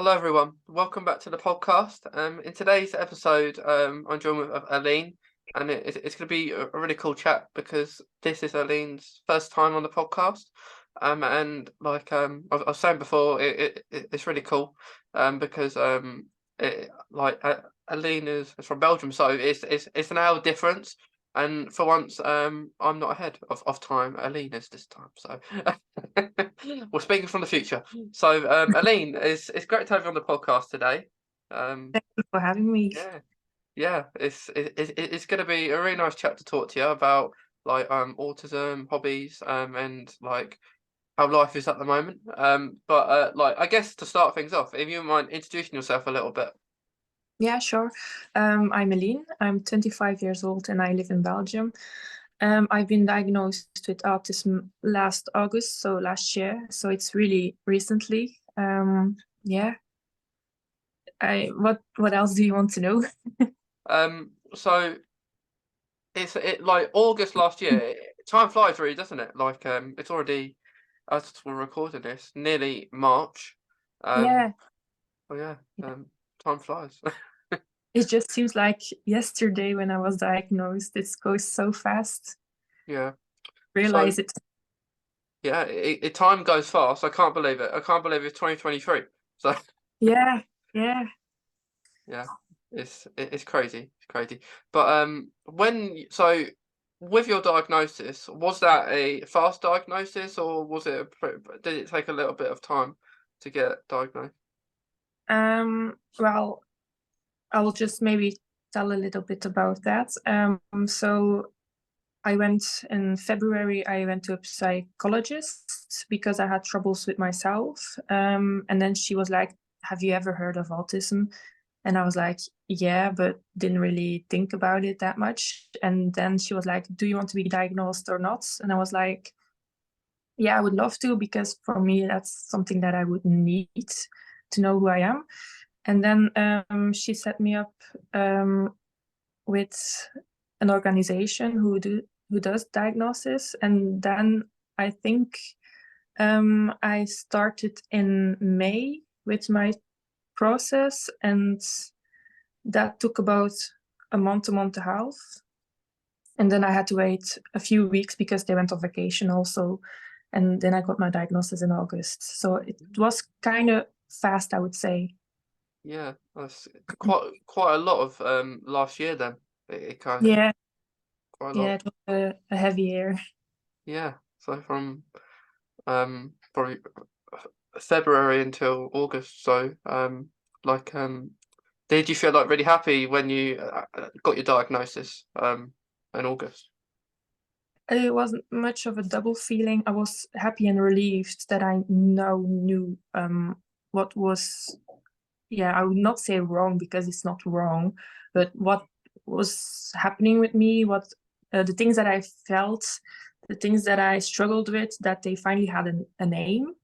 Hello everyone, welcome back to the podcast. In today's episode, I'm joined with Eline, and it's going to be a really cool chat because this is Eline's first time on the podcast. And like I was saying before, it's really cool, because Eline is from Belgium, so it's an hour difference. And for once, I'm not ahead of time. Eline is this time, so we're speaking from the future. So, Eline, it's great to have you on the podcast today. Thank you for having me. Yeah, yeah, it's going to be a really nice chat to talk to you about like autism, hobbies, and like how life is at the moment. But like I guess to start things off, if you wouldn't mind introducing yourself a little bit. Yeah, sure. I'm Eline. I'm 25 years old and I live in Belgium. I've been diagnosed with autism last August, so last year. So it's really recently. Yeah. What else do you want to know? So it like August last year. Time flies, really, doesn't it? Like it's already, as we're recording this, nearly March. Um, Yeah. oh yeah, time flies. It just seems like yesterday when I was diagnosed. It goes so fast. Yeah. So Realize it. yeah, time goes fast. I can't believe it. I can't believe it's 2023. So Yeah. Yeah. yeah, it's crazy. It's crazy. But so with your diagnosis, was that a fast diagnosis or was it did it take a little bit of time to get diagnosed? Well, I'll just maybe tell a little bit about that. So I went in February, I went to a psychologist because I had troubles with myself. And then she was like, have you ever heard of autism? And I was like, yeah, but didn't really think about it that much. And then she was like, do you want to be diagnosed or not? And I was like, yeah, I would love to, because for me, that's something that I would need to know who I am. And then she set me up with an organization who does diagnosis. And then I think I started in May with my process, and that took about a month, a month and a half. And then I had to wait a few weeks because they went on vacation also. And then I got my diagnosis in August. So it was kind of fast, I would say. Yeah, that's quite a lot of last year then. It kind of Yeah, quite a yeah, lot. it was a heavy year. Yeah. So from probably February until August. So like did you feel like really happy when you got your diagnosis in August? It wasn't much of a double feeling. I was happy and relieved that I now knew what was, yeah, I would not say wrong because it's not wrong, but what was happening with me, what the things that I felt, the things that I struggled with, that they finally had a name.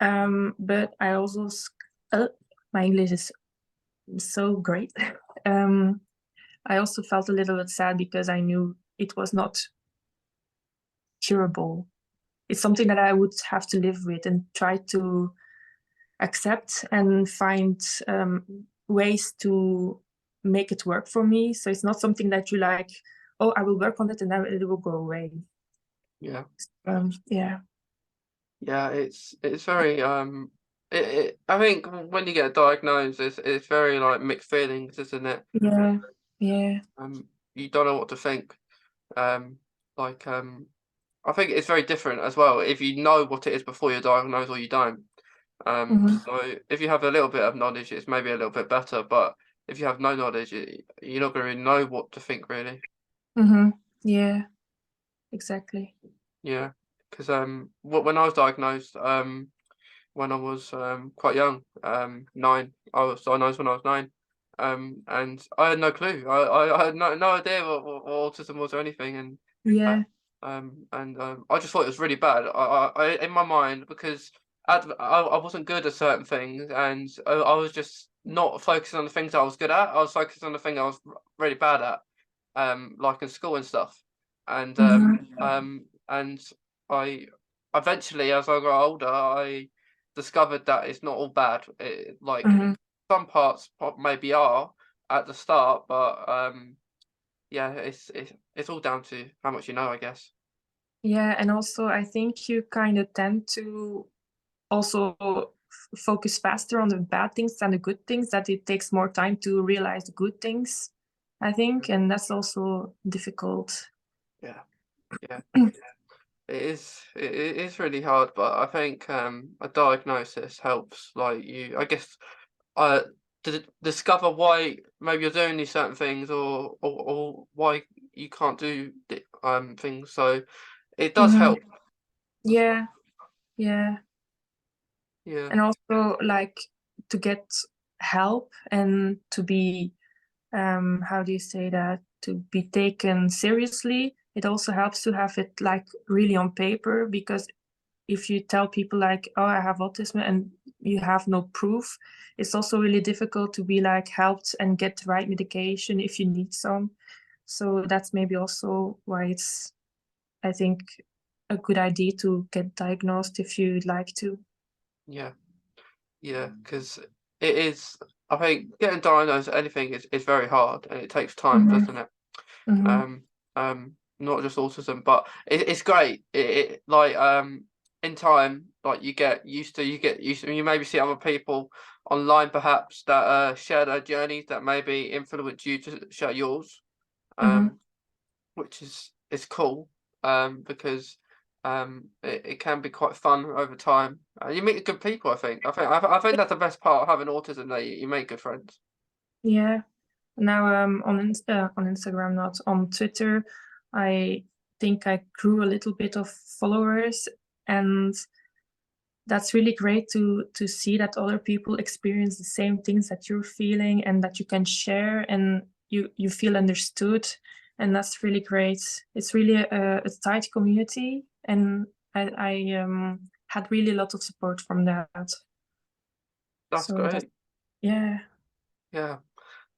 Mm. But I also, my English is so great. um, I also felt a little bit sad because I knew it was not curable. It's something that I would have to live with and try to accept and find ways to make it work for me. So it's not something that you like, oh, I will work on it and then it will go away. Yeah. Yeah. Yeah, it's very I think when you get diagnosed it's very like mixed feelings, isn't it? Yeah. Yeah. You don't know what to think. Um like I think it's very different as well if you know what it is before you're diagnosed or you don't. Hmm. So if you have a little bit of knowledge, it's maybe a little bit better, but if you have no knowledge, you're not going to really know what to think, really. Hmm. Yeah, exactly. Yeah, because when I was diagnosed, when I was quite young, 9, I was diagnosed when I was 9, and I had no clue. I had no idea what autism was or anything, Yeah. and I just thought it was really bad. I in my mind because I wasn't good at certain things, and I was just not focusing on the things I was good at. I was focused on the thing I was really bad at, like in school and stuff, and Hmm. and I eventually, as I got older, discovered that it's not all bad. Like Mhm. some parts maybe are at the start, but yeah, it's all down to how much you know, I guess. Yeah, and also I think you kind of tend to also focus faster on the bad things than the good things, that it takes more time to realize the good things, I think, and that's also difficult. Yeah, yeah. It is really hard, but I think a diagnosis helps. Like I guess, to discover why maybe you're doing these certain things, or why you can't do things. So it does Mhm. help. Yeah, yeah. Yeah, And also like to get help and to be how do you say that, to be taken seriously, it also helps to have it like really on paper, because if you tell people like, oh, I have autism, and you have no proof, it's also really difficult to be like helped and get the right medication if you need some. So that's maybe also why it's, I think, a good idea to get diagnosed if you'd like to. yeah, yeah. Because it is. I think getting diagnosed with anything is very hard, and it takes time, Hmm. doesn't it? Hmm. Um, not just autism, but it's great. It like in time, like you get used to. You maybe see other people online, perhaps that share their journeys that maybe influence you to share yours. Hmm. Um, which is cool. Because it can be quite fun over time. You meet good people. I think that's the best part of having autism. That you make good friends. Yeah. Now on Instagram, not on Twitter, I think I grew a little bit of followers, and that's really great to see that other people experience the same things that you're feeling, and that you can share, and you feel understood, and that's really great. It's really a tight community, and I had really a lot of support from that. That's So that's, great. yeah. Yeah.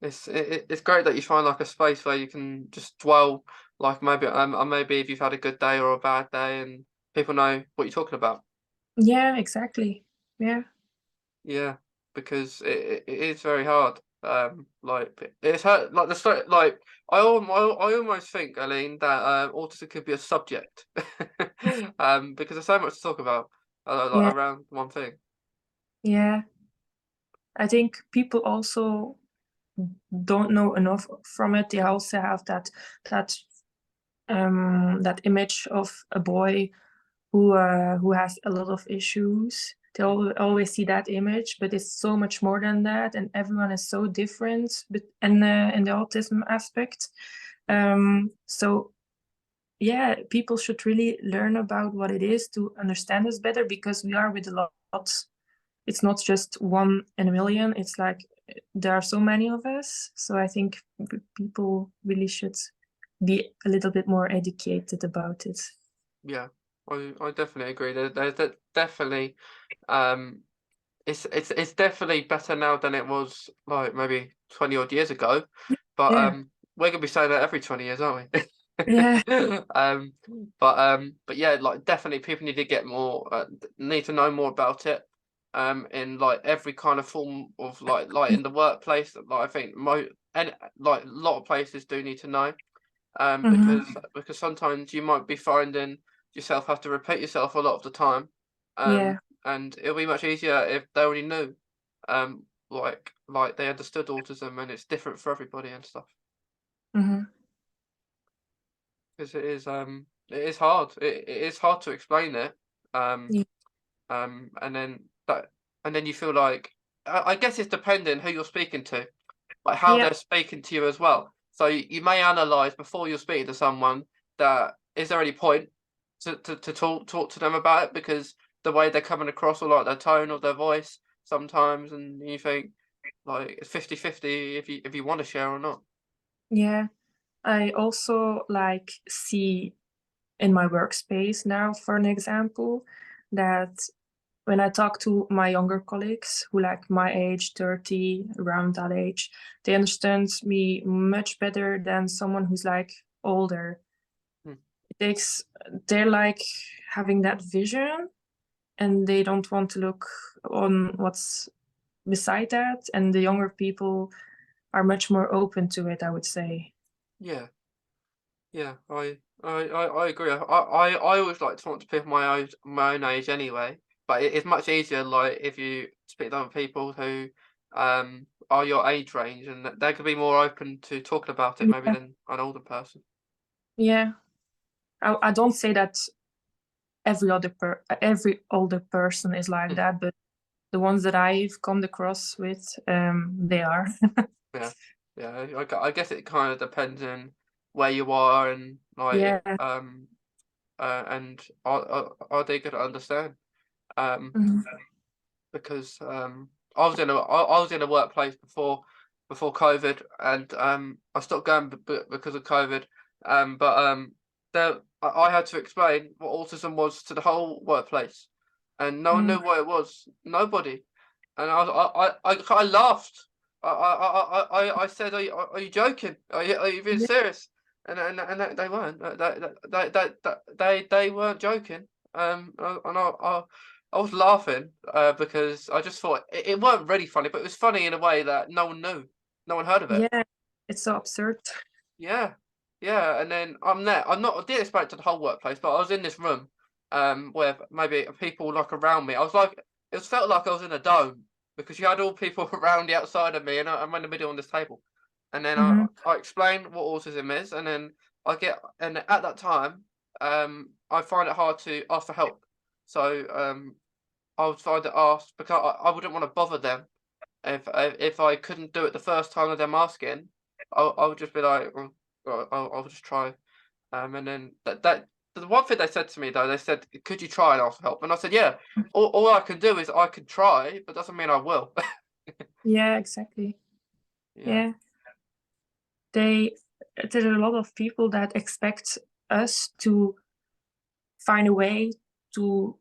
It's great that you find like a space where you can just dwell, like maybe if you've had a good day or a bad day, and people know what you're talking about. Yeah, exactly. Yeah. Yeah, because it is very hard. Like it's hurt. Like the story. Like I almost think, Eline, that autism could be a subject. Because there's so much to talk about, Yeah. like around one thing. Yeah. I think people also don't know enough from it. They also have that that image of a boy who has a lot of issues. They always see that image, but it's so much more than that, and everyone is so different. But and in the autism aspect, so yeah, people should really learn about what it is to understand us better, because we are with a lot. It's not just one in a million. It's like there are so many of us. So I think people really should be a little bit more educated about it. Yeah, I definitely agree. There's definitely um it's definitely better now than it was like maybe 20 odd years ago. But Yeah, we're gonna be saying that every 20 years, aren't we? yeah, um but yeah, like definitely people need to get more need to know more about it. In like every kind of form of like in the workplace. Like I think and like a lot of places do need to know. hmm, Because sometimes you might be finding yourself have to repeat yourself a lot of the time. yeah, And it'll be much easier if they already knew, like they understood autism, and it's different for everybody and stuff. hmm, Because it is hard. It is hard to explain it. Um, yeah, and then you feel like I guess it's depending who you're speaking to, like how yeah, they're speaking to you as well. So you may analyze before you're speaking to someone that is there any point to talk to them about it, because the way they're coming across, or like their tone of their voice sometimes, and you think like it's 50-50 if you want to share or not. yeah. I also like see in my workspace now, for an example, that when I talk to my younger colleagues who like my age, 30, around that age, they understand me much better than someone who's like older. Hmm. It takes, they're like having that vision, and they don't want to look on what's beside that, and the younger people are much more open to it, I would say. Yeah. Yeah, I agree. I always like to talk to people my own age anyway. But it's much easier like if you speak to other people who are your age range, and they could be more open to talking about it maybe Yeah, than an older person. yeah. I don't say that every older person is like Hmm. that, but the ones that I've come across with, they are. Yeah, yeah. I guess it kind of depends on where you are and like Yeah. and are they going to understand? Um, Mhm. because I was in a workplace before COVID, and I stopped going because of COVID. But there I had to explain what autism was to the whole workplace, and no one Mm. knew what it was. Nobody, and I laughed. I said, are you joking? Are you being Yeah. serious? And they weren't. They weren't joking. And I was laughing because I just thought it weren't really funny, but it was funny in a way that no one knew, no one heard of it. Yeah, it's so absurd. Yeah, yeah. And then I'm there. I didn't expect to the whole workplace, but I was in this room, where maybe people like around me. I was like, it felt like I was in a dome because you had all people around the outside of me, and I'm in the middle on this table. And then Hmm. I explain what autism is, and then and at that time, I find it hard to ask for help. So I would find it asked because I wouldn't want to bother them if I couldn't do it the first time of them asking. I would just be like, I'll just try. And then that the one thing they said to me though, they said, "Could you try and ask for help?" And I said, "Yeah. All I can do is I can try, but doesn't mean I will." Yeah, exactly. Yeah. Yeah, there's a lot of people that expect us to find a way to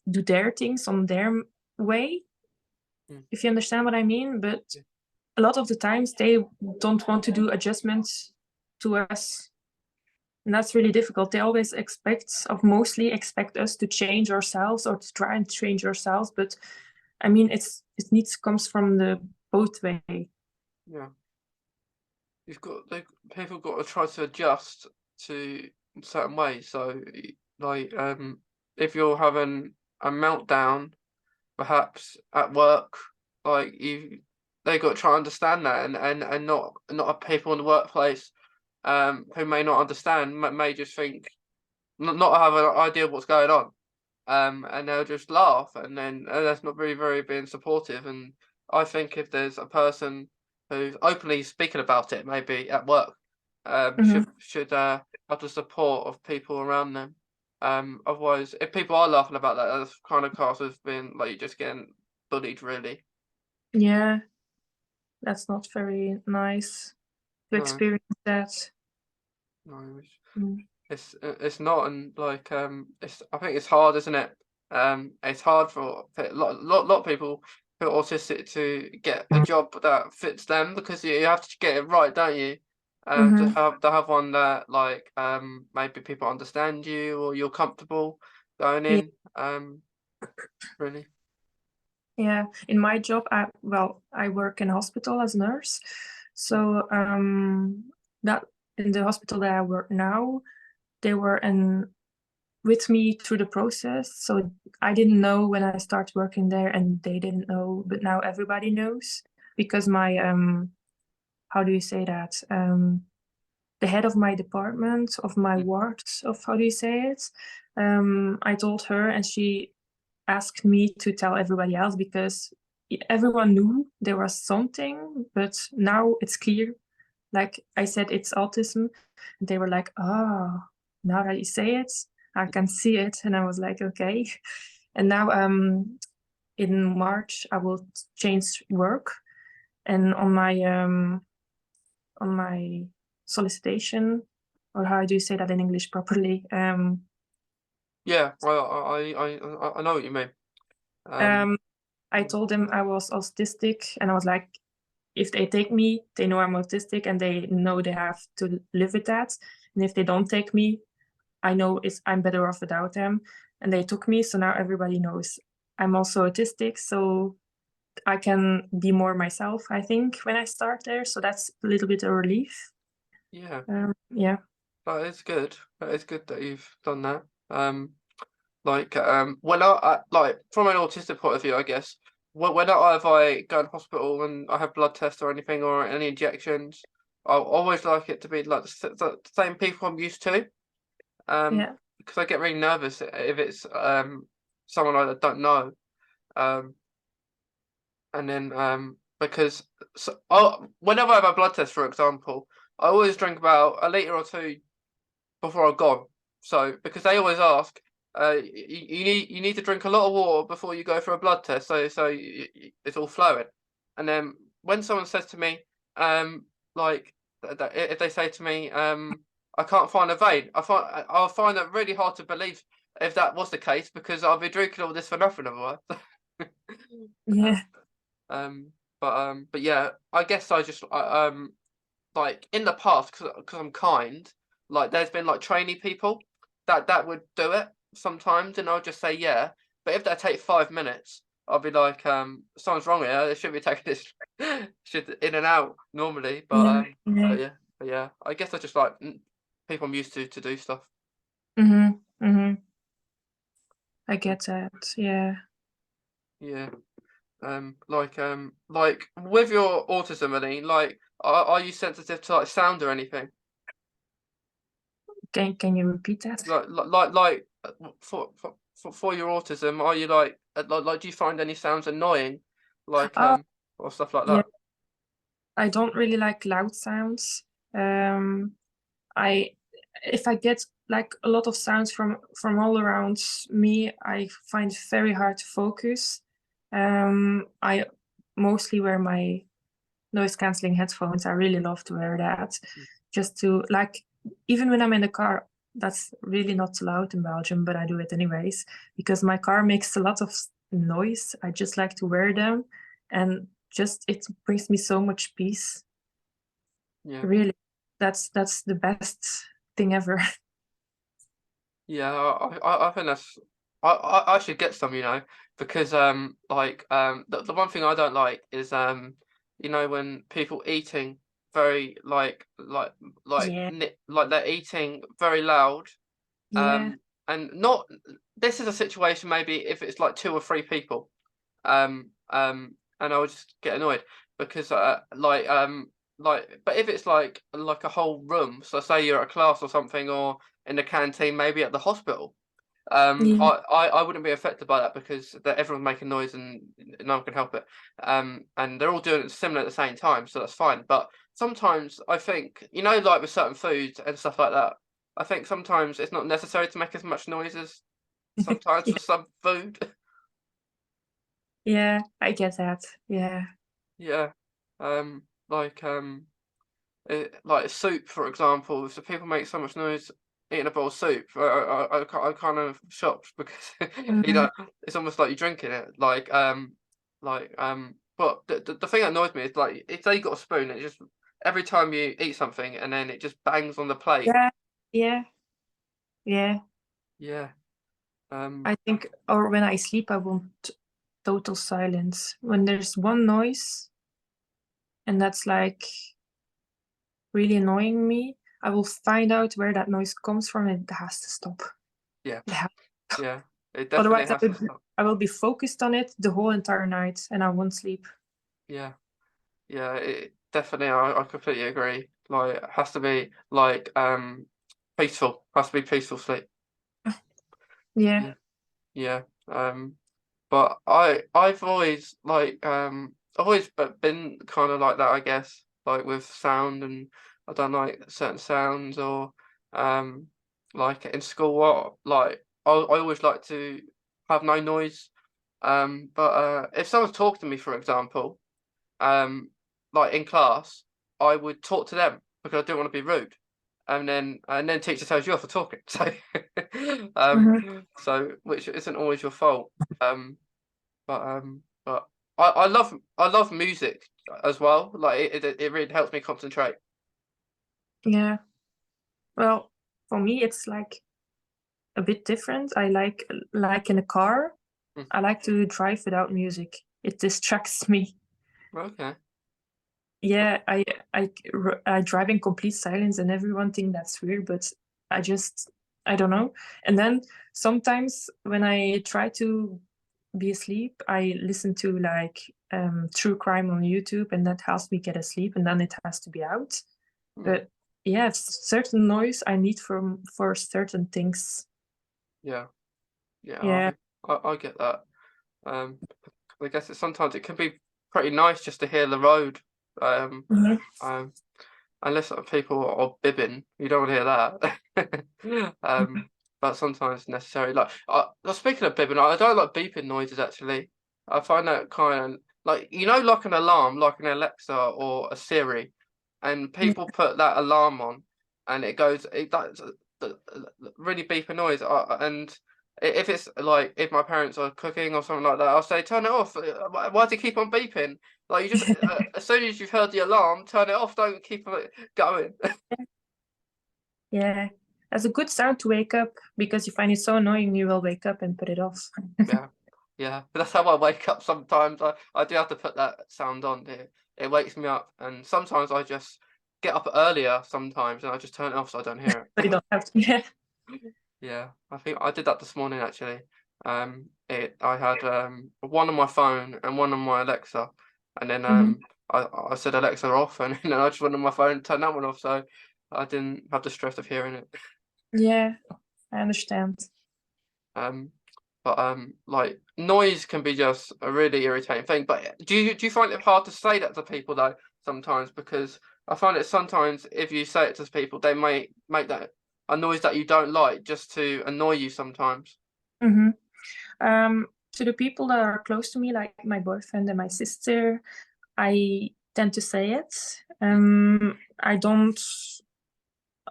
do their things on their way, Mm, if you understand what I mean. But yeah. a lot of the times they don't want to do adjustments to us. And that's really difficult. They always mostly expect us to change ourselves or to try and change ourselves. But I mean, comes from the both way. Yeah. People got to try to adjust to certain ways. So like if you're having a meltdown perhaps at work, like they got to try and understand that, and not have people in the workplace who may not understand, may just think not have an idea of what's going on, and they'll just laugh, and then that's not very being supportive. And I think if there's a person who's openly speaking about it, maybe at work, Hmm. should have the support of people around them. Otherwise, if people are laughing about that, that's kind of classed as being like you're just getting bullied, really. Yeah, that's not very nice to No, experience that. no, Mm. it's not, and like it's I think it's hard, isn't it? It's hard for a lot of people who are autistic to get a job that fits them because you have to get it right, don't you? Hmm. To have one that like maybe people understand you or you're comfortable going Yeah, in. Really. yeah. In my job, I work in a hospital as a nurse. Mm, So that in the hospital that I work now, they were with me through the process. So I didn't know when I started working there, and they didn't know, but now everybody knows because my how do you say that? The head of my department, of my mm, ward, of how do you say it? I told her, and she asked me to tell everybody else because everyone knew there was something, but now it's clear. Like I said, it's autism. And they were like, oh, now that you say it, I can see it. And I was like, okay. And now in March, I will change work. And on my solicitation, or how do you say that in English properly? yeah, I know what you mean. Um, Um, I told them I was autistic, and I was like, if they take me, they know I'm autistic, and they know they have to live with that. And if they don't take me, I know I'm better off without them. and they took me. So now everybody knows I'm also autistic. So I can be more myself, I think, when I start there. So that's a little bit of relief. Yeah, Yeah. that is good. That is good that you've done that. When like from an autistic point of view, I guess whenever if I go in hospital and I have blood tests or anything or any injections, I always like it to be like the same people I'm used to. Yeah. Because I get really nervous if it's someone I don't know. Um, and then because whenever I have a blood test, for example, I always drink about a litre or two before I've gone. So because they always ask, you need to drink a lot of water before you go for a blood test, so it's all flowing. And then when someone says to me, like if they say to me, I can't find a vein, I'll find it really hard to believe if that was the case because I'll be drinking all this for nothing otherwise. Yeah. But yeah, I guess I just like in the past because I'm kind, like there's been like trainee people that would do it sometimes, and I'll just say yeah. But if they take 5 minutes, I'll be like, something's wrong here. They should be taking this should in and out normally. Yeah. Yeah. But yeah, I guess I just like people I'm used to do stuff. Mm-hmm. Mm-hmm. I get that. Yeah. Yeah. Like with your autism, Eline, like, are you sensitive to like sound or anything? Can you repeat that? For your autism, are you like do you find any sounds annoying, like Oh, or stuff like yeah. that? I don't really like loud sounds. Um, I if I get like a lot of sounds from all around me, I find it very hard to focus. I mostly wear my noise canceling headphones. I really love to wear that, just to like even when I'm in the car. That's really not allowed in Belgium, but I do it anyways because my car makes a lot of noise. I just like to wear them, and just it brings me so much peace. Yeah, Really, that's the best thing ever. yeah. I think that's I should get some, because the one thing I don't like is when people eating very Yeah, like they're eating very loud. yeah, And not this is a situation maybe if it's like two or three people. And I would just get annoyed because but if it's like a whole room, so say you're at a class or something or in the canteen, maybe at the hospital, yeah, I wouldn't be affected by that because everyone's making noise and no one can help it. And they're all doing it similar at the same time, so that's fine. But sometimes I think, like with certain foods and stuff like that, I think sometimes it's not necessary to make as much noise as sometimes yeah, for some food. yeah. I get that. Yeah, Yeah. Like like soup, for example. If the people make so much noise eating a bowl of soup, I kind of shocked because mm, it's almost like you're drinking it. But the thing that annoys me is like if they got a spoon, it just every time you eat something and then it just bangs on the plate. yeah, yeah, yeah. Yeah. Um. I think, or when I sleep, I want total silence. When there's one noise, and that's like really annoying me, I will find out where that noise comes from, and it has to stop. Yeah. It has to stop. Yeah. It definitely Otherwise, has to stop. I will be focused on it the whole entire night, and I won't sleep. Yeah. Yeah. It definitely. I completely agree. Like it has to be like peaceful. Has to be peaceful sleep. Yeah, Yeah. Yeah. But I've always been kind of like that, I guess, like with sound, and I don't like certain sounds or um like in school what like I always like to have no noise. But if someone's talking to me, for example, um like in class, I would talk to them because I don't want to be rude. And then teacher tells you off for talking. So mhm, which isn't always your fault. But I love music as well. Like it really helps me concentrate. yeah. Well, for me, it's like a bit different. I like in a car, Mm. I like to drive without music. It distracts me. Okay. Yeah, I drive in complete silence, and everyone think that's weird, but I don't know. And then sometimes when I try to be asleep, I listen to like true crime on YouTube, and that helps me get asleep, and then it has to be out. Mm. But yeah, certain noise I need for certain things. Yeah. Yeah. Yeah. I get that. Um, I guess sometimes it can be pretty nice just to hear the road. Um, Mhm. um, unless people are bibbing, you don't want to hear that. But sometimes necessary. Like, speaking of bibbing, I don't like beeping noises actually. I find that kind of like like an alarm, like an Alexa or a Siri, and Yeah. people put that alarm on, and it goes that's really beeping noise. And if it's like if my parents are cooking or something like that, I'll say turn it off. Why does it keep on beeping? Like you just as soon as you've heard the alarm, turn it off. Don't keep it going. Yeah. That's a good sound to wake up because you find it so annoying you will wake up and put it off. Yeah, yeah. That's how I wake up sometimes. I do have to put that sound on. It wakes me up, and sometimes I just get up earlier. Sometimes, and I just turn it off so I don't hear But you it. don't have to. Yeah. Yeah, I think I did that this morning actually. I had one on my phone and one on my Alexa, and then Mhm. I said Alexa off, and then I just went on my phone and turned that one off, so I didn't have the stress of hearing it. Yeah, I understand. Um, but like noise can be just a really irritating thing. But do you find it hard to say that to people though sometimes? Because I find it sometimes if you say it to people, they may make that a noise that you don't like just to annoy you sometimes. hmm to the people that are close to me, like my boyfriend and my sister, I tend to say it. I don't.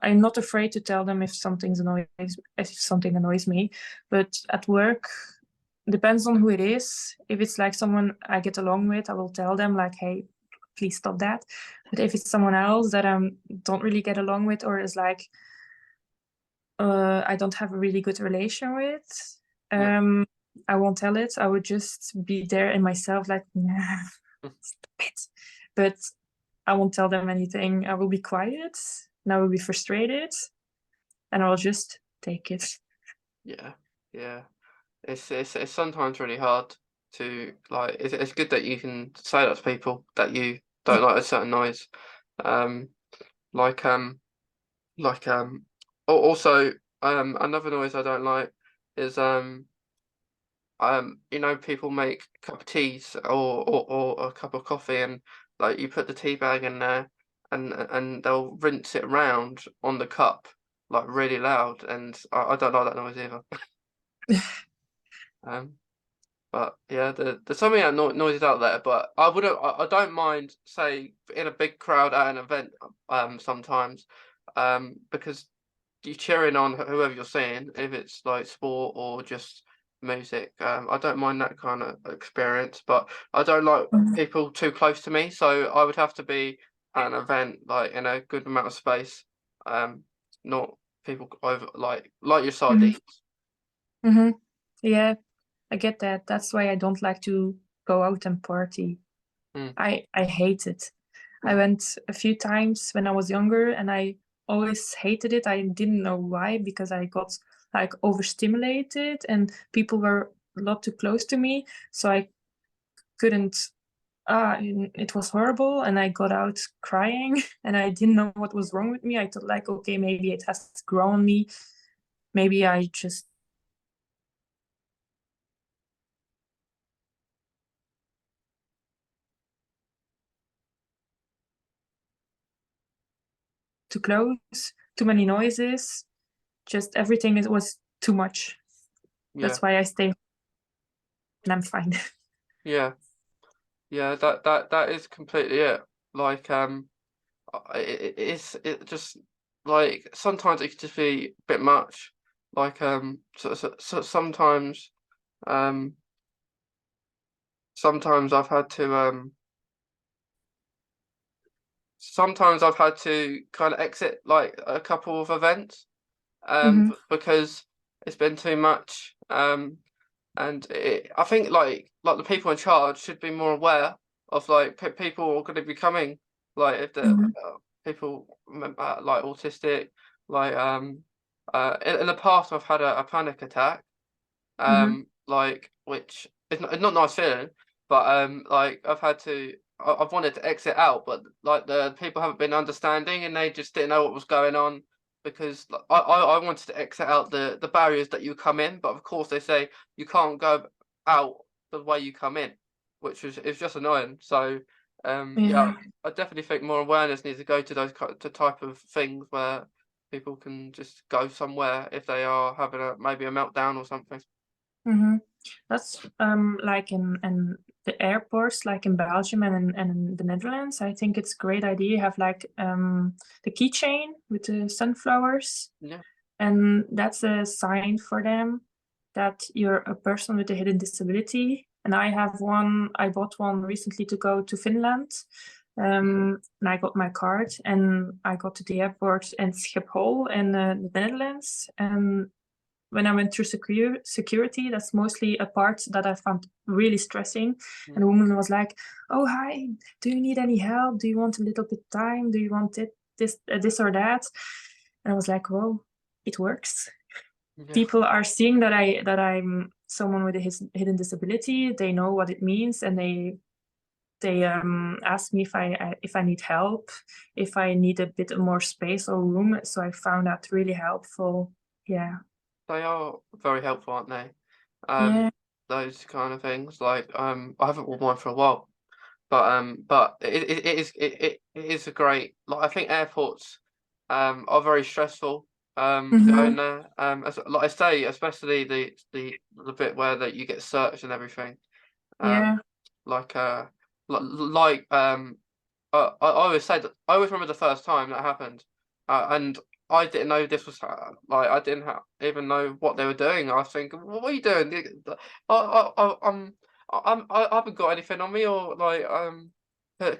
I'm not afraid to tell them if something annoys me. But at work, depends on who it is. If it's like someone I get along with, I will tell them like, "Hey, please stop that." But if it's someone else that I don't really get along with, or is like I don't have a really good relation with, Yeah. um, I won't tell it. I would just be there in myself, like, nah, stop it. But I won't tell them anything. I will be quiet and I will be frustrated and I'll just take it. Yeah, yeah. It's sometimes really hard to like. It's good that you can say that to people that you don't like a certain noise. Um, like like also another noise I don't like is people make cup of teas or a cup of coffee and like you put the tea bag in there and they'll rinse it around on the cup like really loud and I don't like that noise either. Um, but yeah, there's so many noises out there. But I don't mind say in a big crowd at an event sometimes because you cheering on whoever you're seeing, if it's like sport or just music. I don't mind that kind of experience, but I don't like Mhm. people too close to me. So I would have to be at an event like in a good amount of space. Not people over like your Mhm. sardines. Mhm. Yeah, I get that. That's why I don't like to go out and party. Mm, I hate it. I went a few times when I was younger and I always hated it. I didn't know why because I got like overstimulated and people were a lot too close to me. So I couldn't it was horrible and I got out crying and I didn't know what was wrong with me. I thought like, okay, maybe it has grown on me. Maybe I just too close, too many noises, just everything was too much. yeah, That's why I stay and I'm fine. yeah, yeah. That is completely it. Like it just like sometimes it can just be a bit much. Like so um sometimes I've had to sometimes I've had to kind of exit like a couple of events hmm because it's been too much. And I think like the people in charge should be more aware of like people are going to be coming, like if the Mhm. people like autistic, like in the past I've had a panic attack, Mhm. like which is not a nice feeling, but like I've wanted to exit out, but like the people haven't been understanding and they just didn't know what was going on because like, I wanted to exit out the barriers that you come in, but of course they say you can't go out the way you come in, which is just annoying. So yeah, Yeah. I definitely think more awareness needs to go to those to type of things where people can just go somewhere if they are having maybe a meltdown or something. Hmm. That's like in the airports, like in Belgium and in the Netherlands. I think it's a great idea. You have like the keychain with the sunflowers, Yeah. and that's a sign for them that you're a person with a hidden disability. And I have one. I bought one recently to go to Finland. And I got my card, and I got to the airport in Schiphol in the Netherlands, and when I went through security, that's mostly a part that I found really stressing. And Mm. the woman was like, "Oh, hi, do you need any help? Do you want a little bit time? Do you want this or that?" And I was like, "Whoa, it works. Yeah. People are seeing that I'm someone with a hidden disability. They know what it means, and they asked me if I need help, if I need a bit more space or room. So I found that really helpful. Yeah, They are very helpful, aren't they? Um, yeah. those kind of things. Like, I haven't worn mine for a while, but it is a great. Like, I think airports, are very stressful. Going Mm-hmm. there. As like I say, especially the bit where that you get searched and everything. Um, Yeah. like like I always say that I always remember the first time that happened, and I didn't know this was like I didn't even know what they were doing. I was thinking, what are you doing? I haven't got anything on me, or like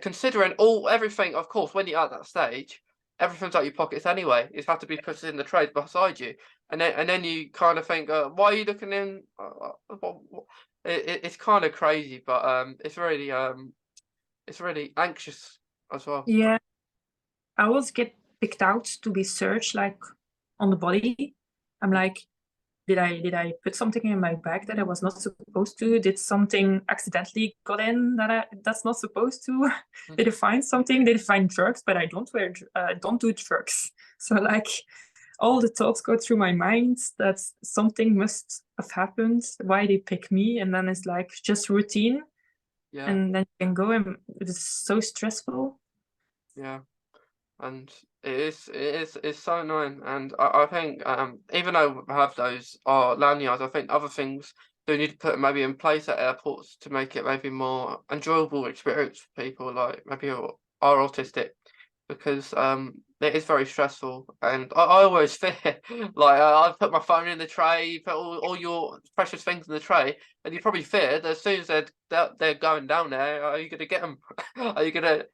considering everything. Of course, when you're at that stage, everything's out your pockets anyway. It's had to be put in the trays beside you, and then you kind of think, why are you looking in? It's kind of crazy, but it's really anxious as well. Yeah. I always get picked out to be searched like on the body. I'm Mm, like, did I put something in my bag that I was not supposed to? Did something accidentally got in that's not supposed to? mm. Did I find something? Did I find drugs? But I don't do drugs. So like all the thoughts go through my mind that something must have happened. Why they pick me? And then it's like just routine, Yeah, and then you can go, and it's so stressful. yeah, and it's so annoying. And I think even though we have those lanyards, I think other things do need to put maybe in place at airports to make it maybe more enjoyable experience for people like maybe who are autistic, because it is very stressful. And I always fear like I put my phone in the tray, you put all your precious things in the tray, and you probably fear that as soon as they're going down there, are you going to get them? Are you going to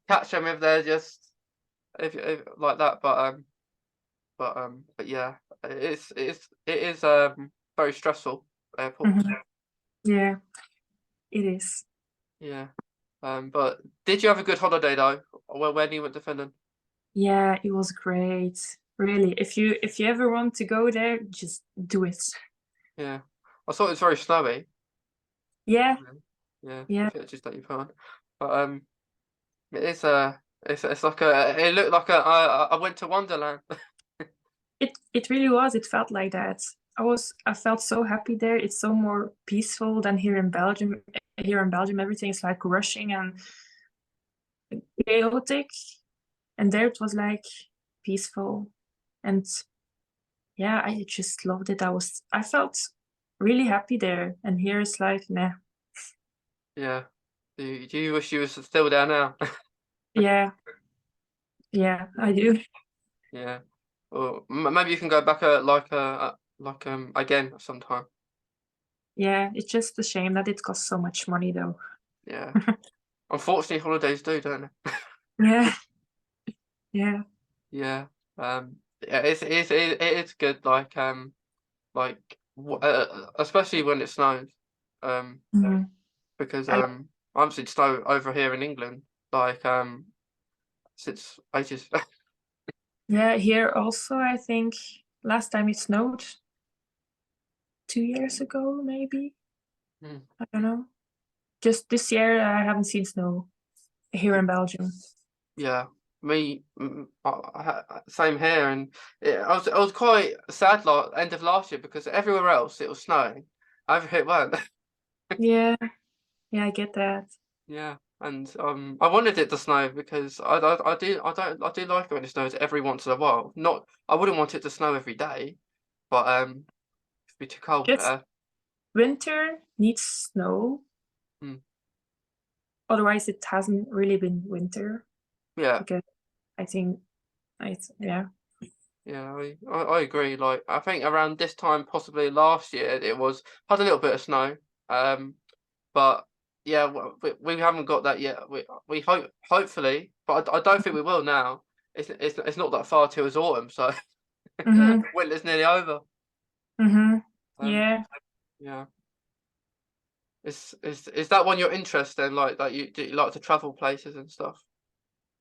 catch them if they're just if like that? But yeah, it is very stressful airports. Mhm. Yeah, it is. Yeah. But did you have a good holiday though? When you went to Finland? Yeah, it was great. Really, if you ever want to go there, just do it. Yeah. I thought it was very snowy. Yeah, Yeah. Yeah, the yeah. pictures that you put on. But it is it's like it looked like I went to Wonderland. It really was. It felt like that. I felt so happy there. It's so more peaceful than here in Belgium. Here in Belgium, everything is like rushing and chaotic, and there it was like peaceful. And yeah, I just loved it. I felt really happy there, and here it's like, nah. Yeah. Do you wish you was still there now? Yeah, yeah, I do. Yeah. Or maybe you can go back like again sometime. Yeah, it's just a shame that it costs so much money though. Yeah. Unfortunately, holidays do, don't they? Yeah, yeah. Yeah. Yeah, it is good. Like like especially when it snows, Mhm. because I, I haven't seen snow over here in England like since ages. yeah, here also, I think last time it snowed 2 years ago, maybe. Mm, I don't know. Just this year, I haven't seen snow here in Belgium. yeah, same here, and I was quite sad end of last year because everywhere else it was snowing, over here it weren't. Yeah, yeah, I get that. Yeah, and I wanted it to snow because I do like it when it snows every once in a while. Not I wouldn't want it to snow every day, but it'd be too cold Just there. winter needs snow. Mm, Otherwise, it hasn't really been winter yeah, because I think yeah. yeah, I agree. Like I think around this time, possibly last year, it was had a little bit of snow. But yeah, we haven't got that yet. We hopefully, but I don't think we will now. It's not that far till it's autumn, so Mm-hmm. winter's nearly over. Mm-hmm. Um, Yeah. yeah. Is that one your interest then? Like that you do you like to travel places and stuff?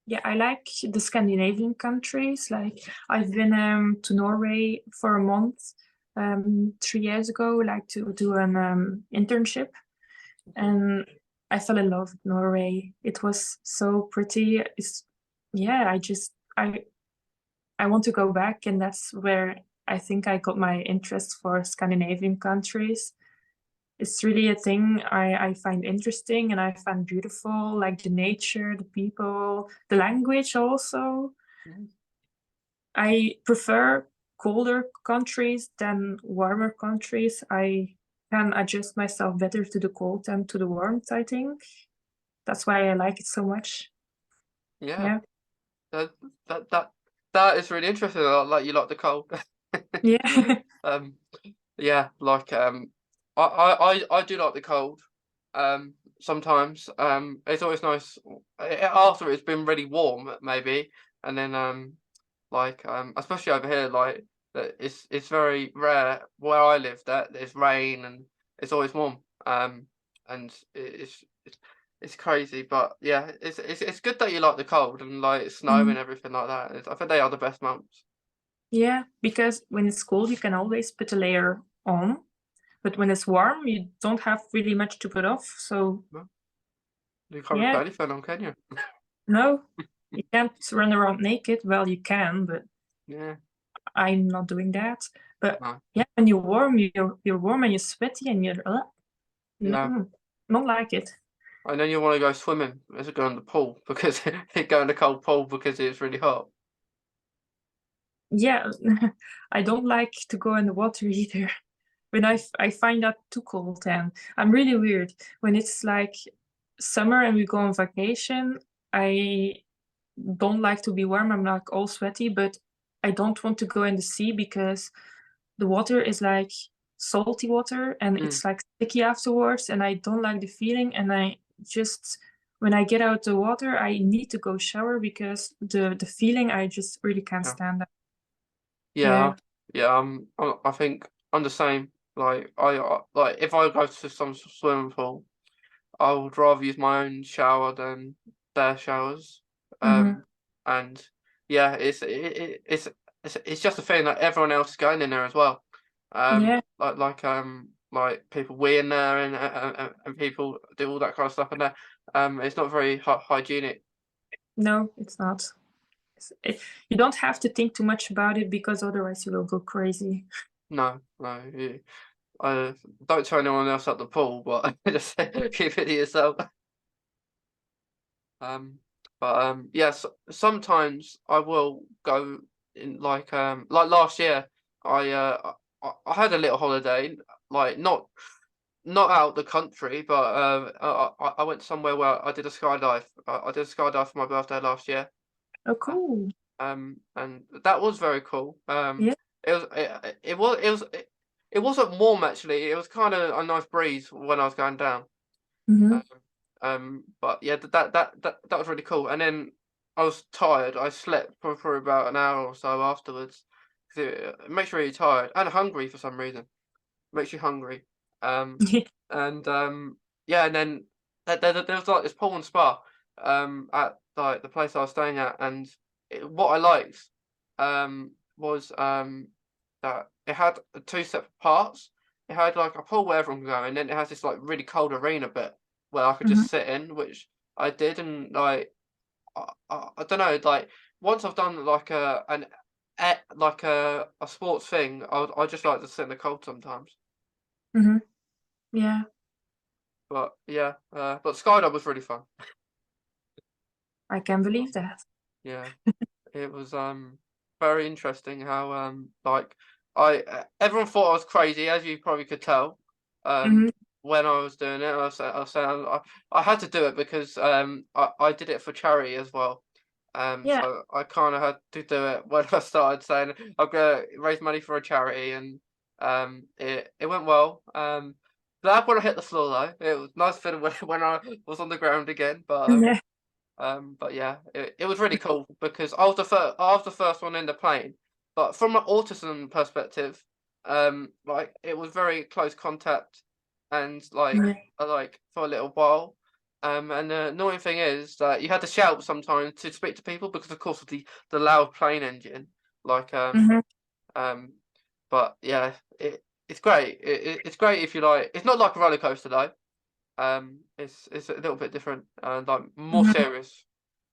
Yeah, I like the Scandinavian countries. Like I've been to Norway for a month 3 years ago, like to do an internship, Mhm. and I fell in love with Norway. It was so pretty. It's yeah, I want to go back, and that's where I think I got my interest for Scandinavian countries. It's really a thing I find interesting and I find beautiful, like the nature, the people, the language also. Mhm. I prefer colder countries than warmer countries. I can adjust myself better to the cold than to the warmth, I think. That's why I like it so much. Yeah, Yeah. that that that that is really interesting. Like you like the cold. Yeah. Um, yeah, like I do like the cold. Sometimes it's always nice after it's been really warm, maybe, and then like especially over here, like that it's very rare where I live that there's rain and it's always warm. And it's crazy, but yeah, it's good that you like the cold and like snow Mhm. and everything like that. I think they are the best months. Yeah, because when it's cold, you can always put a layer on. But when it's warm, you don't have really much to put off. So No, you can't really yeah, put anything on, can you? no, you can't run around naked. Well, you can, but Yeah, I'm not doing that. But no, yeah, when you're warm, you're warm and you're sweaty and you're yeah. not like it. And then you want to go swimming, as go in the pool because go in the cold pool because it's really hot. Yeah, I don't like to go in the water either. When I find that too cold, and I'm really weird. When it's like summer and we go on vacation, I don't like to be warm. I'm like all sweaty, but I don't want to go in the sea because the water is like salty water and Mm, it's like sticky afterwards, and I don't like the feeling. And I just when I get out the water, I need to go shower because the feeling I just really can't yeah. stand that. Yeah, Yeah. yeah. I think I'm the same. Like like if I go to some swimming pool, I would rather use my own shower than their showers. Mm-hmm. And yeah, it's just a feeling that everyone else is going in there as well. Yeah. Like people wee in there and people do all that kind of stuff in there. It's not very hygienic. No, it's not. You don't have to think too much about it because otherwise you will go crazy. No, no. Don't tell anyone else at the pool, but just keep it to yourself. Um, but yes, sometimes I will go in like last year. I had a little holiday, like not out the country, but I went somewhere where I did a skydive. I did a skydive for my birthday last year. Oh, Uh, cool. and that was very cool. Yeah. It wasn't warm actually. It was kind of a nice breeze when I was going down. Mm-hmm. Um, but yeah, that was really cool. And then I was tired. I slept for about an hour or so afterwards it makes you really tired and hungry for some reason. Makes you hungry. And yeah, and then there was like this pool and spa at like the place I was staying at, and what I liked was that it had two separate parts. It had like a pool where everyone could go, and then it has this like really cold arena bit where I could Mhm. just sit in, which I did, and like I don't know, like once I've done like like a sports thing, I just like to sit in the cold sometimes. Mhm. Yeah, But yeah, but skydive was really fun. I can believe that. Yeah, it was very interesting how like everyone thought I was crazy, as you probably could tell, Mhm. when I was doing it. I was saying I had to do it because I did it for charity as well. Yeah. So I kind of had to do it when I started saying I'm gonna raise money for a charity, and it went well. Glad when I hit the floor though. It was nice feeling when I was on the ground again, Yeah. but yeah, it was really cool because I was the first one in the plane. But from an autism perspective, like it was very close contact, and Yeah. like for a little while. And the annoying thing is that you had to shout sometimes to speak to people because, of course, of the loud plane engine. Like Mhm. um, but yeah, it's great. It's great if you like. It's not like a roller coaster though. It's a little bit different and like more Mhm. serious,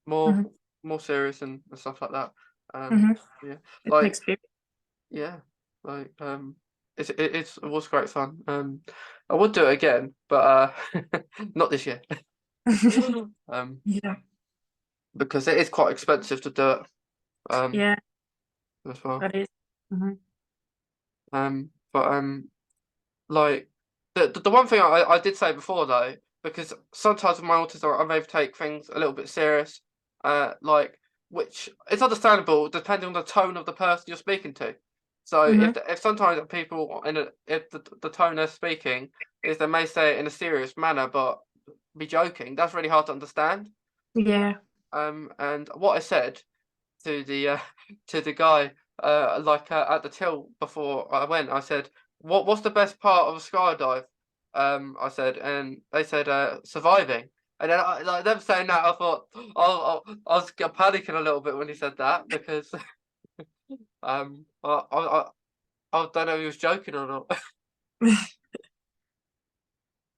more Mhm. more serious and stuff like that. Mhm. Yeah, It's an like experience. yeah, like it was great fun. I would do it again, but not this year. um, Yeah. because it is quite expensive to do it. Um, Yeah, as well. that is. Mhm. But like the one thing I did say before though, because sometimes with my autism I may take things a little bit serious, like which is understandable depending on the tone of the person you're speaking to. So Mhm. if sometimes people if the tone they're speaking is they may say it in a serious manner but be joking, that's really hard to understand. Yeah. And what I said to the to the guy at the till before I went. I said, what's the best part of a skydive?" I said, and they said, "Surviving." And then like them saying that, I thought I was panicking a little bit when he said that because I don't know if he was joking or not,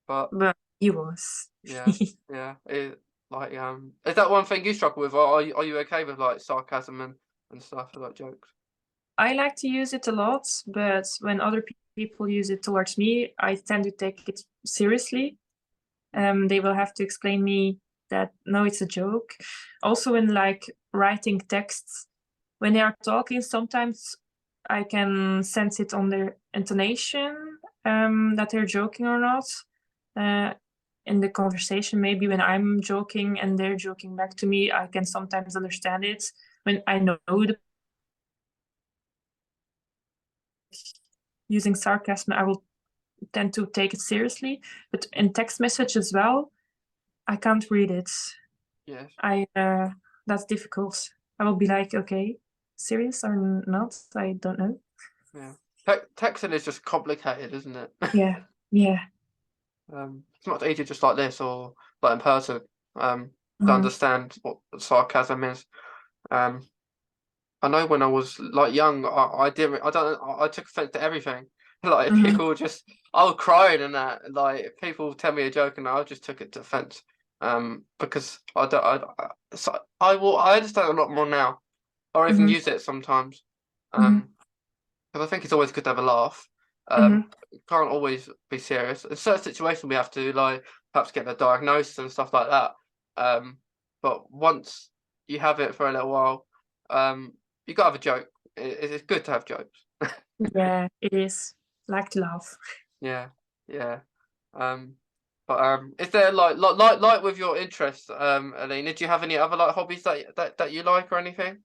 but But he was. yeah, yeah. Is that one thing you struggle with, or are you okay with like sarcasm and stuff like jokes? I like to use it a lot, but when other people use it towards me, I tend to take it seriously. They will have to explain me that no, it's a joke. Also, in like writing texts, when they are talking, sometimes I can sense it on their intonation, that they're joking or not. Uh, in the conversation, maybe when I'm joking and they're joking back to me, I can sometimes understand it. When I know the using sarcasm, I will tend to take it seriously. But in text message as well, I can't read it. Yes. I That's difficult. I will be like, okay, serious or not? I don't know. Yeah. Texting is just complicated, isn't it? Yeah, yeah. It's much easier just like this or like in person, to Mhm. understand what sarcasm is. Um, I know when I was like young, I didn't, I don't, I took offense to everything. Like Mhm. people just, I was crying and that. Like people tell me a joke and I just took it to offense. Because I don't, so I understand a lot more now, or even Mhm. use it sometimes. Mhm. Because I think it's always good to have a laugh. Mhm. It can't always be serious. In certain situations, we have to like perhaps get a diagnosis and stuff like that. Um, but once you have it for a little while, you got to have a joke. It's good to have jokes. Yeah, it is. Like to laugh. Yeah, yeah. Um, but is there like with your interests, Eline? Do you have any other like hobbies that you like or anything?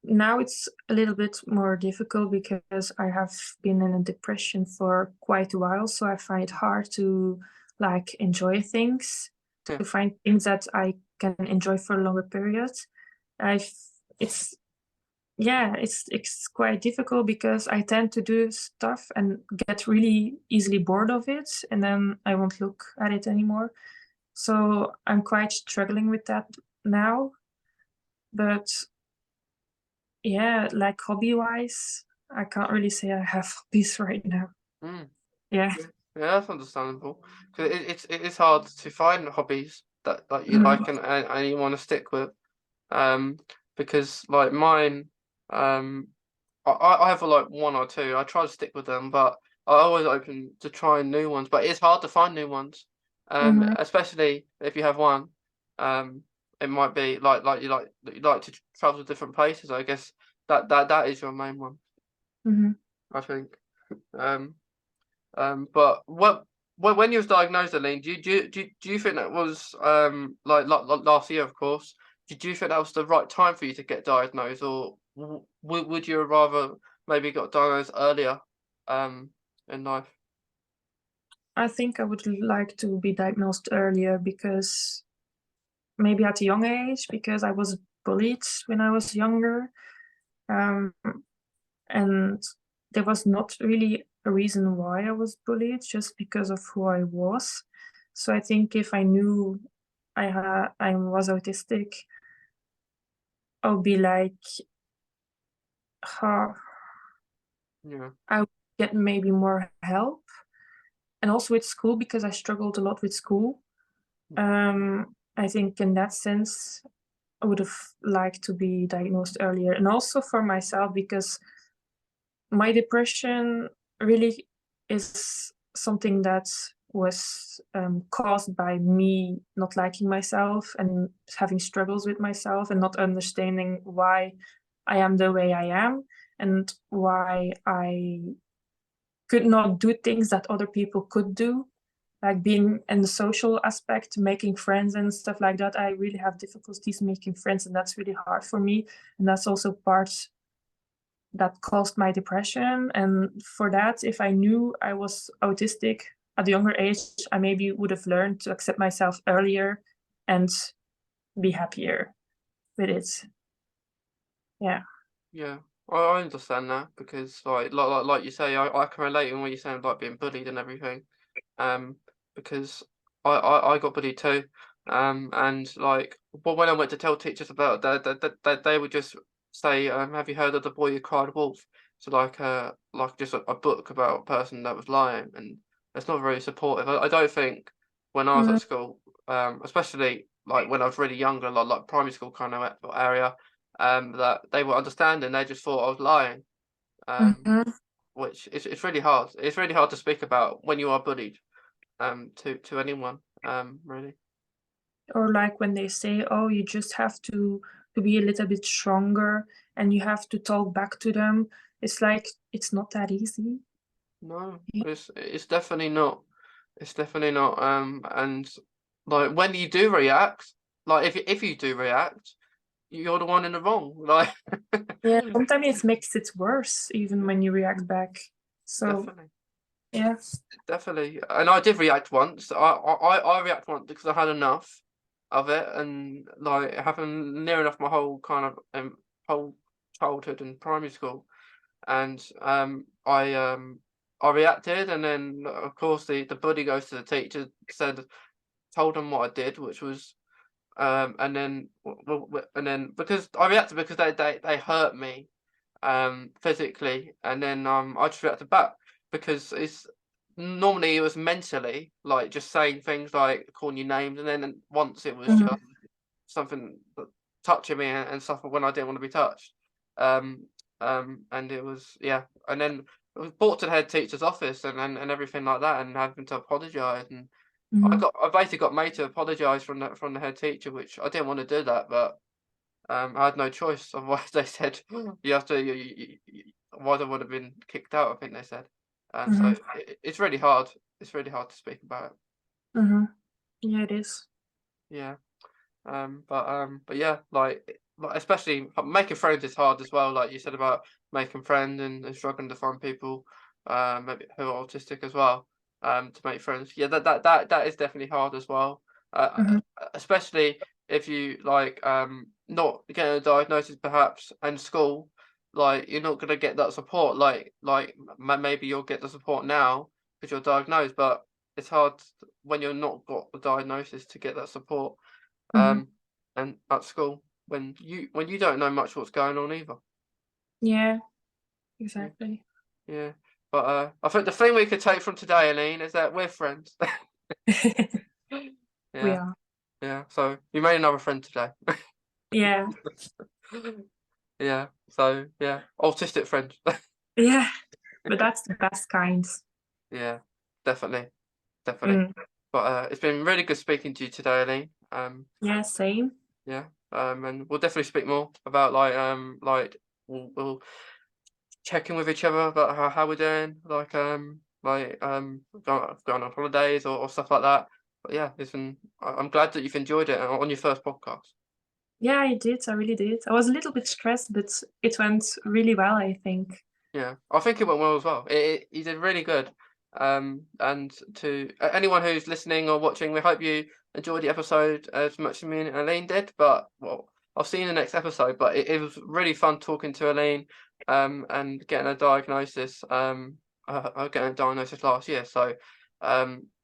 Now it's a little bit more difficult because I have been in a depression for quite a while, so I find it hard to like enjoy things, Yeah, to find things that I can enjoy for a longer period. I've it's yeah, it's quite difficult because I tend to do stuff and get really easily bored of it, and then I won't look at it anymore. So I'm quite struggling with that now. But yeah, like hobby-wise, I can't really say I have hobbies right now. Mm. Yeah. Yeah, that's understandable. Because it's hard to find hobbies that you Mhm. like and you want to stick with. Um, because like mine, I have like one or two. I try to stick with them, but I always open to trying new ones. But it's hard to find new ones. Mhm. Especially if you have one. Um, it might be you like to travel to different places. I guess that is your main one, Mhm. I think. Um, but when you was diagnosed, Eline, do you think that was like last year, of course? Did you think that was the right time for you to get diagnosed, or would you have rather maybe got diagnosed earlier, in life? I think I would like to be diagnosed earlier because maybe at a young age, because I was bullied when I was younger. Um, and there was not really a reason why I was bullied, just because of who I was. So I think if I knew I was autistic, I would be like, huh, Yeah, I would get maybe more help. And also with school, because I struggled a lot with school. I think in that sense, I would have liked to be diagnosed earlier. And also for myself, because my depression really is something that was caused by me not liking myself and having struggles with myself and not understanding why I am the way I am and why I could not do things that other people could do, like being in the social aspect, making friends and stuff like that. I really have difficulties making friends, and that's really hard for me. And that's also part that caused my depression. And for that, if I knew I was autistic at a younger age, I maybe would have learned to accept myself earlier and be happier with it. Yeah. yeah. I understand that because like you say, I can relate in what you're saying about being bullied and everything. Um, because I got bullied too. And like, but when I went to tell teachers about it, they would just say, "Have you heard of the boy who cried wolf?" So like just a book about a person that was lying, and it's not very supportive. I don't think when I was Mm-hmm. at school, especially like when I was really younger, like primary school kind of area, that they were understanding. They just thought I was lying. Um, Mm-hmm. which it's really hard. It's really hard to speak about when you are bullied to anyone, really. Or like when they say, oh, you just have to be a little bit stronger and you have to talk back to them. It's like it's not that easy. No, it's definitely not. It's definitely not. And like when you do react, like if you do react, you're the one in the wrong. Like, Yeah, sometimes it makes it worse even yeah, when you react back. So definitely, yeah. definitely. And I did react once. I react once because I had enough of it, and like it happened near enough my whole kind of whole childhood and primary school. And I reacted, and then of course the buddy goes to the teacher, told him what I did, which was and then because I reacted because they hurt me physically, and then I just reacted back because it's normally it was mentally like just saying things like calling you names, and then once it was just Mhm. something touching me and stuff when I didn't want to be touched. Um, and it was yeah, and then it was brought to the head teacher's office and everything like that, and having to apologise. And Mhm. I basically got made to apologise from the head teacher, which I didn't want to do that, but I had no choice. Otherwise, they said you have to. Otherwise, I would have been kicked out. I think they said. So Mhm. it's really hard. It's really hard to speak about it. Mhm. Yeah, it is. Yeah. But yeah, like especially making friends is hard as well. Like you said about making friends and struggling to find people, maybe who are autistic as well, to make friends. Yeah, that is definitely hard as well. Mhm. Especially if you like not getting a diagnosis perhaps in school. like you're not gonna get that support. Like maybe you'll get the support now because you're diagnosed, but it's hard when you're not got the diagnosis to get that support. Mhm. And at school when you don't know much what's going on either. Yeah, Yeah, exactly. yeah. But I think the thing we could take from today, Eline, is that we're friends. We Yeah, are. yeah. So you made another friend today. Yeah, Yeah. So yeah, autistic friend. yeah, but that's the best kind. Yeah, definitely, definitely. Mm. But it's been really good speaking to you today, Eline. Yeah, same. Yeah. And we'll definitely speak more about like we'll check in with each other about how we're doing, going on holidays or stuff like that. But yeah, I'm glad that you've enjoyed it on your first podcast. Yeah, I did. I really did. I was a little bit stressed, but it went really well, I think. Yeah, I think it went well as well. You did really good. And to anyone who's listening or watching, we hope you enjoyed the episode as much as me and Elaine did. But well, I'll see you in the next episode. But it was really fun talking to Elaine, and getting a diagnosis. Getting a diagnosis last year. So,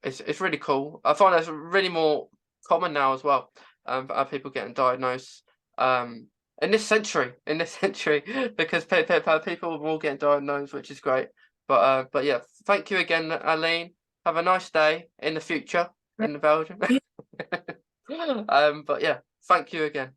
it's really cool. I find that's really more common now as well. For people getting diagnosed. In this century, because people are all getting diagnosed, which is great. But yeah, thank you again, Aline. Have a nice day in the future Right. in Belgium. Yeah. But yeah, thank you again.